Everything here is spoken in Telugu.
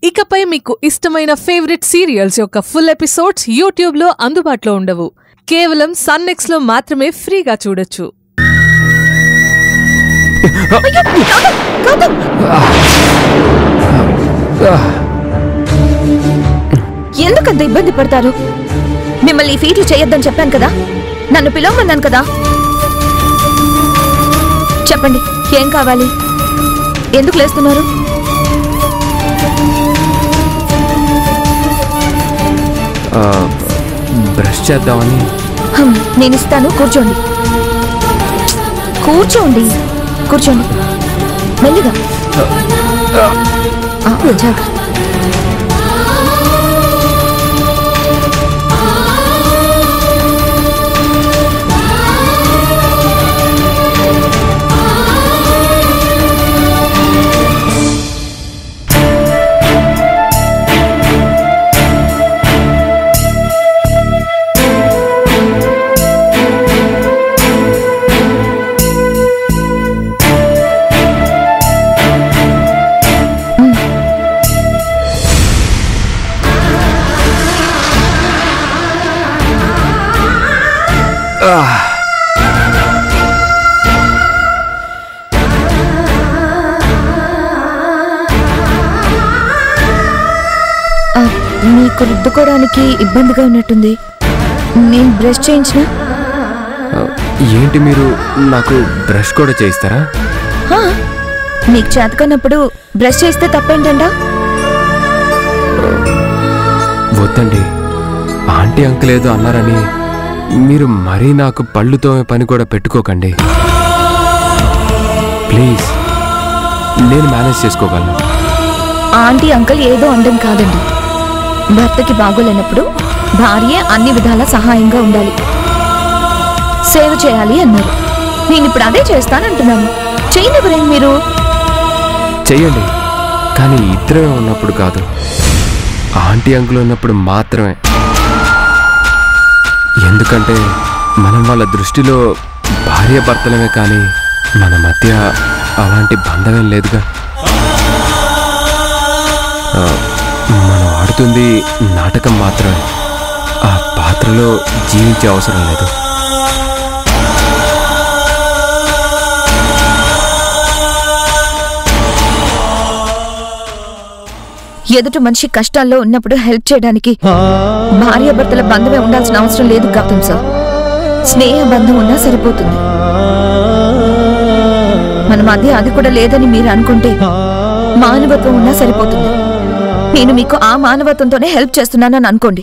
ఇకపై మీకు ఇష్టమైన ఫేవరెట్ సీరియల్స్ యొక్క ఫుల్ ఎపిసోడ్స్ యూట్యూబ్లో అందుబాటులో ఉండవు. కేవలం సన్నెక్స్లో మాత్రమే ఫ్రీగా చూడొచ్చు. ఎందుకంత ఇబ్బంది పడతారు? మిమ్మల్ని ఈ ఫీట్లు చేయొద్దని చెప్పాను కదా, నన్ను పిలవమన్నాను కదా. చెప్పండి, ఏం కావాలి? ఎందుకు లేస్తున్నారు? బ్రష్ చేద్దామని. నేను ఇస్తాను, కూర్చోండి. కూర్చోండి కూర్చోండి మెల్లిగా. జాగ్రత్త. మీకు రుద్దుకోవడానికి ఇబ్బందిగా ఉన్నట్టుంది. నేను బ్రష్ చేయించిన. ఏంటి, మీరు నాకు బ్రష్ కూడా చేయిస్తారా? మీకు చేతకన్నప్పుడు బ్రష్ చేస్తే తప్పేంటండా? వద్దండి, ఆంటీ అంకుల్ ఏదో అన్నారని మీరు మరీ నాకు పళ్ళుతో పని కూడా పెట్టుకోకండి ప్లీజ్. నేను మేనేజ్ చేసుకోగలను. ఆంటీ అంకుల్ ఏదో అనడం కాదండి. భర్తకి బాగోలేనప్పుడు భార్య అన్ని విధాల సహాయంగా ఉండాలి, సేవ చేయాలి అన్నారు. నేను ఇప్పుడు అదే చేస్తానంటున్నాను. చేయనివ్వరేం మీరు? చెయ్యండి, కానీ ఇద్దరమే ఉన్నప్పుడు కాదు, ఆంటీ అంకుల్ ఉన్నప్పుడు మాత్రమే. ఎందుకంటే మనం వాళ్ళ దృష్టిలో భార్య భర్తలమే, కానీ మన మధ్య అలాంటి బంధమేం లేదుగా. మనం ఆడుతుంది నాటకం మాత్రమే, ఆ పాత్రలో జీవించే అవసరం లేదు. ఎదుటి మనిషి కష్టాల్లో ఉన్నప్పుడు హెల్ప్ చేయడానికి భార్యాభర్తల బంధమే ఉండాల్సిన అవసరం లేదు గౌతమ్ సార్. స్నేహ బంధం ఉన్నా సరిపోతుంది. మన మధ్య అది కూడా లేదని మీరు అనుకుంటే మానవత్వం ఉన్నా సరిపోతుంది. నేను మీకు ఆ మానవత్వంతోనే హెల్ప్ చేస్తున్నానని అనుకోండి.